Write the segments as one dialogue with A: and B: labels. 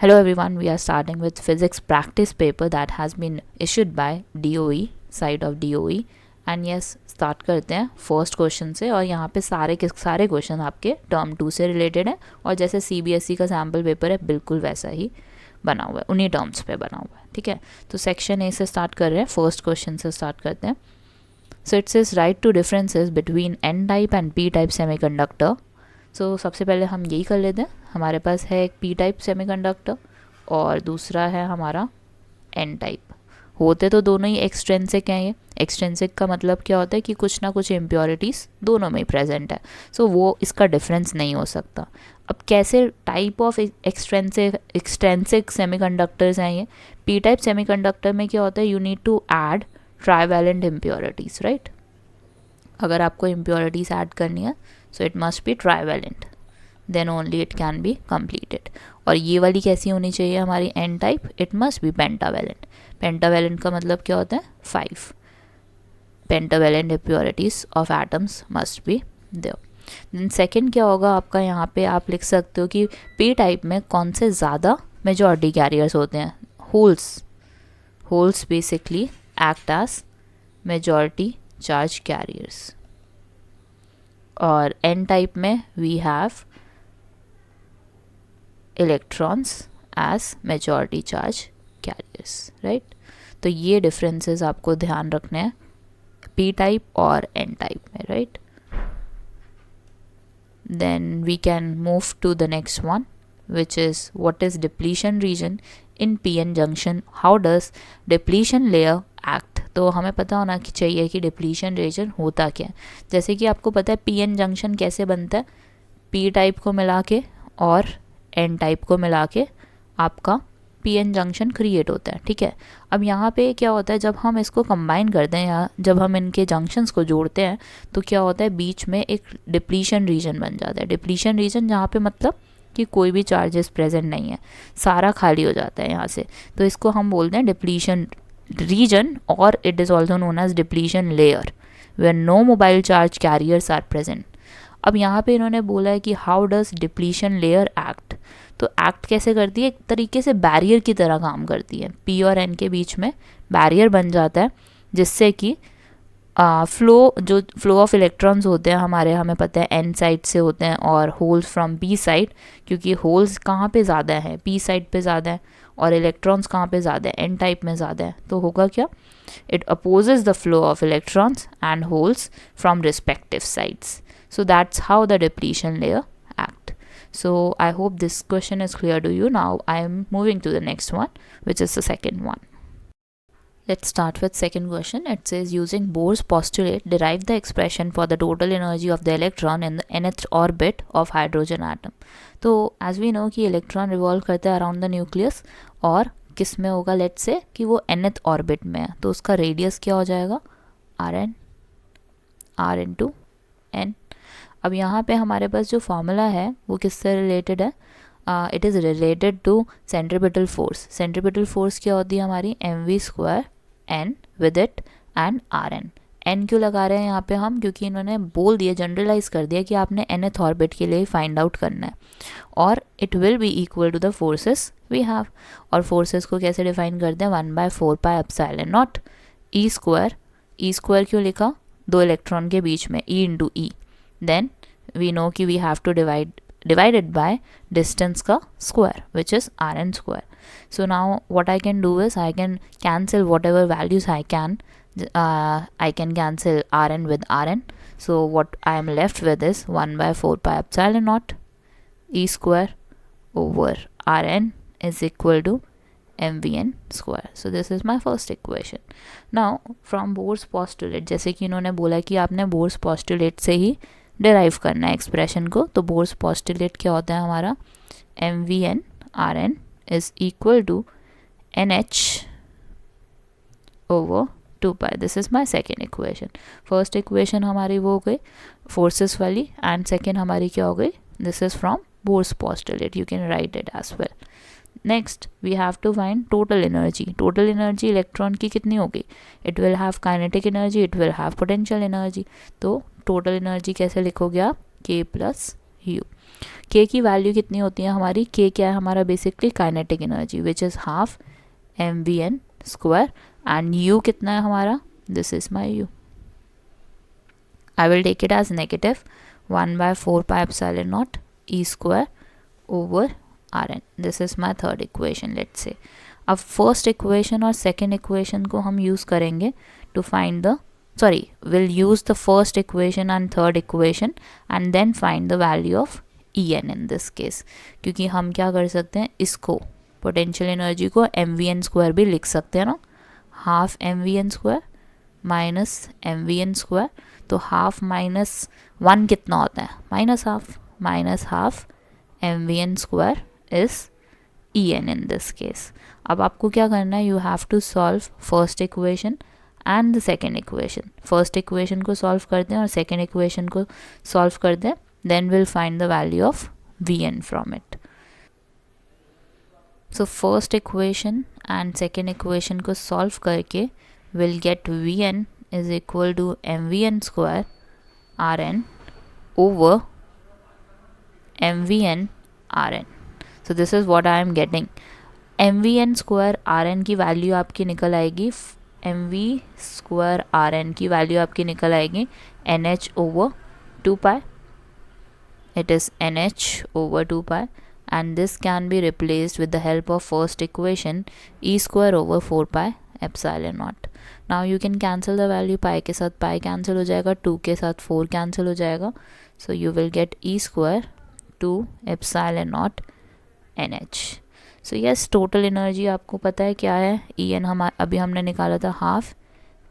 A: Hello everyone, we are starting with physics practice paper that has been issued by DOE, side of DOE. And yes start करते हैं first question से। और यहाँ पे सारे के सारे क्वेश्चन आपके टर्म 2 से रिलेटेड हैं और जैसे CBSE का सैम्पल पेपर है बिल्कुल वैसा ही बना हुआ है, उन्हीं टर्म्स पे बना हुआ है। ठीक है, तो सेक्शन ए से स्टार्ट कर रहे हैं, फर्स्ट क्वेश्चन से स्टार्ट करते हैं। So it's is write two differences between N type and P type semiconductor. So सबसे पहले हम यही कर लेते हैं, हमारे पास है एक P टाइप सेमीकंडक्टर और दूसरा है हमारा N टाइप। होते तो दोनों ही एक्सट्रेंसिक हैं। ये एक्सट्रेंसिक का मतलब क्या होता है कि कुछ ना कुछ इम्प्योरिटीज़ दोनों में ही प्रेजेंट है, सो वो इसका डिफरेंस नहीं हो सकता। अब कैसे टाइप ऑफ एक्सट्रेंसिक सेमीकंडक्टर्स हैं ये? P टाइप सेमीकंडक्टर में क्या होता है, you need to add trivalent impurities, right. अगर आपको इम्प्योरिटीज़ ऐड करनी है so it must be trivalent, then only it can be completed. और ये वाली कैसी होनी चाहिए हमारी N type? It must be pentavalent. Pentavalent का मतलब क्या होता है? 5 pentavalent impurities of atoms must be there. Then second क्या होगा आपका, यहाँ पे आप लिख सकते हो कि P टाइप में कौन से ज़्यादा मेजॉरिटी कैरियर्स होते हैं? Holes basically act as majority charge carriers. और N टाइप में we have electrons as majority charge carriers, right. तो ये डिफरेंसेस आपको ध्यान रखने हैं P टाइप और N टाइप में, right. Then we can move to the next one which is what is depletion region in PN junction, how does depletion layer act. तो हमें पता होना चाहिए कि डिप्लीशन रीजन होता क्या है। जैसे कि आपको पता है PN जंक्शन कैसे बनता है, P टाइप को मिला के और N टाइप को मिला के आपका PN जंक्शन क्रिएट होता है। ठीक है, अब यहाँ पे क्या होता है, जब हम इसको कंबाइन करते हैं या जब हम इनके जंक्शंस को जोड़ते हैं तो क्या होता है, बीच में एक डिप्लीशन रीजन बन जाता है। डिप्लीशन रीजन जहाँ पे मतलब कि कोई भी चार्जेस प्रेजेंट नहीं है, सारा खाली हो जाता है यहाँ से, तो इसको हम बोलते हैं डिप्लीशन रीजन, और it is also known as depletion layer where no mobile charge carriers are present. अब यहाँ पे इन्होंने बोला है कि how does depletion layer act. तो एक्ट कैसे करती है, एक तरीके से बैरियर की तरह काम करती है। P और N के बीच में बैरियर बन जाता है जिससे कि फ्लो ऑफ इलेक्ट्रॉन्स होते हैं हमारे, हमें पता है N साइड से होते हैं और होल्स फ्रॉम P साइड, क्योंकि होल्स कहाँ पे ज़्यादा है, P साइड पे ज़्यादा है, और इलेक्ट्रॉन्स कहाँ पे ज़्यादा है, N टाइप में ज़्यादा है। तो होगा क्या, it opposes the flow of electrons and holes from respective sides. So that's how the depletion layer act. So I hope this question is clear to you. Now I am moving to the next one, which is the second one. Let's start with second question. It says using Bohr's postulate, derive the expression for the total energy of the electron in the nth orbit of hydrogen atom. तो as we know कि electron revolve करता है around the nucleus, और किस में होगा, let's say कि वो nth ऑर्बिट में है, तो उसका रेडियस क्या हो जाएगा, r into n। अब यहाँ पे हमारे पास जो फॉर्मूला है वो किससे रिलेटेड है, it is related to centripetal force. Centripetal force क्या होती है हमारी, mv² n with it and rn। n क्यों लगा रहे हैं यहाँ पे हम, क्योंकि इन्होंने बोल दिया, जनरलाइज कर दिया कि आपने nth ऑर्बिट के लिए फाइंड आउट करना है, और it will be equal to the forces we have. और फोर्सेस को कैसे डिफाइन करते हैं, 1/4πε0 e स्क्वायर क्यों लिखा, 2 इलेक्ट्रॉन के बीच में e into E. Then we know कि we have to divide it by distance का square, which is rn square. So now what I can do is I can cancel whatever values I can. I can cancel rn with rn. So what I am left with is 1/4πε0 e square over rn is equal to mvn square. So this is my first equation. Now from Bohr's postulate, जैसे कि इन्होंने बोला कि आपने Bohr's postulate से ही derive करना है expression को, तो Bohr's postulate क्या होता है हमारा, mvn rn is equal to nh over 2π। This is my second equation. First equation हमारी वो हो गई फोर्सेस वाली, एंड सेकेंड हमारी क्या हो गई, this is from Bohr's postulate, you can write it as well. Next we have to find total energy. Total energy electron की कितनी होगी, it will have kinetic energy, it will have potential energy. तो total energy कैसे लिखोगे आप, K plus U. K की value कितनी होती है हमारी, K क्या है हमारा basically kinetic energy which is half mvn square and U कितना है हमारा, this is my U. I will take it as negative 1 by 4 pi epsilon naught E square over Rn. This is my third equation let's say. अब first equation और second equation को हम use करेंगे to find the we'll use the first equation and third equation and then find the value of En in this case. क्योंकि हम क्या कर सकते हैं, इसको पोटेंशियल एनर्जी को mvn स्क्वायर भी लिख सकते हैं ना, half mvn square minus mvn square. तो हाफ माइनस 1 कितना होता है, minus half mvn square is En in this case. अब आपको क्या करना है, you have to solve first equation and the second equation. First equation को सॉल्व करते हैं और सेकेंड इक्वेशन को सॉल्व करते हैं, then will find the value of Vn from it. So first equation and second equation को solve करके will get Vn is equal to mvn square Rn over mvn Rn. So this is what I am getting. mvn square Rn की value आपकी निकल आएगी, mv square Rn की value आपकी निकल आएगी nh over 2 pi. It is nh over 2 pi and this can be replaced with the help of first equation e square over 4 pi epsilon naught. Now you can cancel the value, pi के साथ pi cancel हो जाएगा, 2 के साथ 4 cancel हो जाएगा, so you will get e square 2 epsilon naught nh. So yes, total energy आपको पता है क्या है, En हम अभी हमने निकाला था half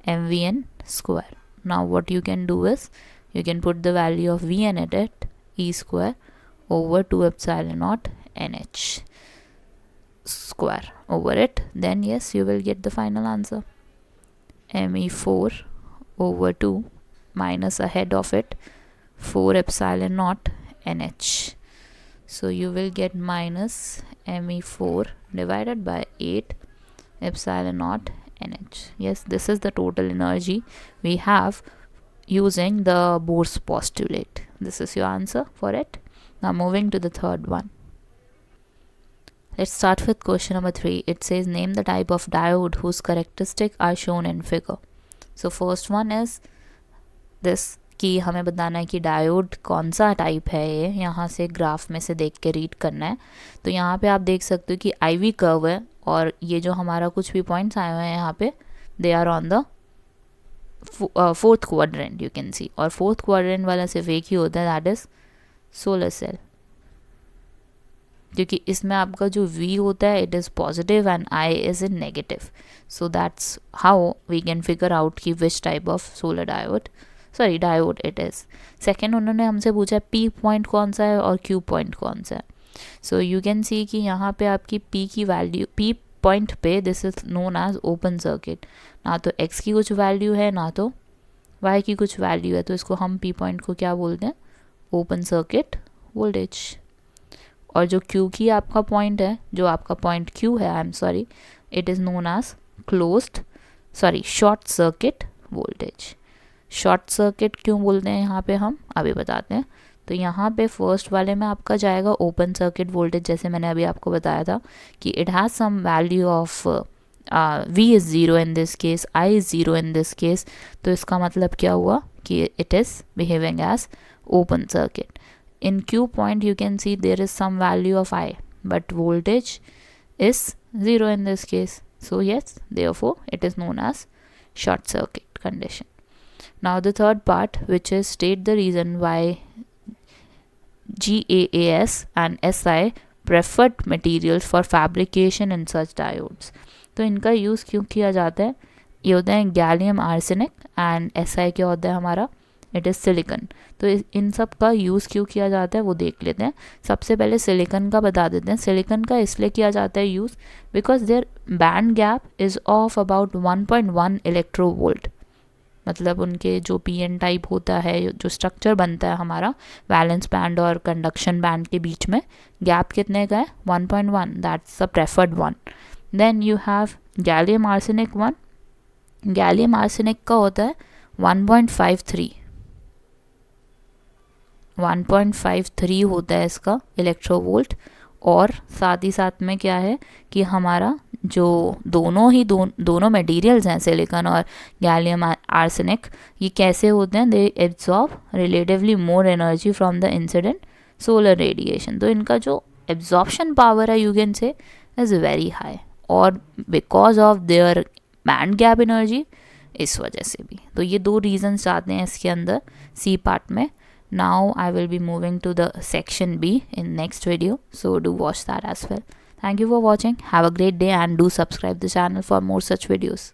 A: mvn square. Now what you can do is you can put the value of Vn at it, e square over 2 epsilon naught nh square over it, then yes you will get the final answer. me4 over 2 minus ahead of it 4 epsilon naught nh. So you will get minus me4 divided by 8 epsilon naught nh. Yes, this is the total energy we have using the Bohr's postulate. This is your answer for it. Now moving to the third one. Let's start with question number 3. It says name the type of diode whose characteristics are shown in figure. So first one is this कि हमें बताना है कि diode कौन सा type है, ये यहाँ से ग्राफ में से देख के रीड करना है. तो यहाँ पे आप देख सकते हो कि IV कर्व है और ये जो हमारा कुछ भी पॉइंट्स आए हुए हैं यहाँ पे they are on the fourth quadrant you can see, और फोर्थ क्वाड्रेंट वाला सिर्फ एक ही होता है, दैट इज सोलर सेल. क्योंकि इसमें आपका जो V होता है it is positive and I is in negative. So that's how we can figure out कि which type of solar diode it is. Second उन्होंने हमसे पूछा P पॉइंट कौन सा है और Q पॉइंट कौन सा है. सो यू कैन सी कि यहाँ पे आपकी P की वैल्यू, P पॉइंट पे this is known as open circuit. ना तो X की कुछ वैल्यू है ना तो Y की कुछ वैल्यू है, तो इसको हम P पॉइंट को क्या बोलते हैं, ओपन सर्किट वोल्टेज. और जो Q की आपका पॉइंट है, जो आपका पॉइंट Q है, I am sorry, it is known as short circuit voltage. Short circuit क्यों बोलते हैं यहाँ पे हम अभी बताते हैं. तो यहाँ पे फर्स्ट वाले में आपका जाएगा ओपन सर्किट वोल्टेज, जैसे मैंने अभी आपको बताया था कि it has some value of V is zero in this case, I is zero in this case. तो इसका मतलब क्या हुआ कि it is behaving as open circuit. In Q point you can see there is some value of I, but voltage is 0 in this case. So yes, therefore it is known as short circuit condition. Now the third part, which is state the reason why GAAS and SI preferred materials for fabrication in such diodes. तो इनका use क्यों किया जाता है, ये होता है gallium arsenic and SI क्या होता है हमारा, इट इज़ सिलिकन. तो इन सब का यूज़ क्यों किया जाता है वो देख लेते हैं. सबसे पहले सिलिकन का बता देते हैं. सिलिकन का इसलिए किया जाता है use because their band gap is of about 1.1 electronvolt. मतलब उनके जो PN टाइप होता है, जो स्ट्रक्चर बनता है हमारा वैलेंस बैंड और कंडक्शन बैंड के बीच में, गैप कितने का है, 1.1. That's the preferred one. Then you have gallium arsenic one. Gallium arsenic का होता है 1.53. 1.53 होता है इसका इलेक्ट्रोवोल्ट। और साथ ही साथ में क्या है कि हमारा जो दोनों मटेरियल्स हैं, सिलिकॉन और गैलियम आर्सेनिक, ये कैसे होते हैं, they absorb relatively more energy from the incident solar radiation. तो इनका जो एब्जॉर्प्शन पावर है, you can say, is very high, और because of their band gap energy, इस वजह से भी। तो ये 2 रीजंस आते हैं इसके अंदर सी पार्ट में। Now I will be moving to the section B in next video, so do watch that as well. Thank you for watching. Have a great day and do subscribe the channel for more such videos.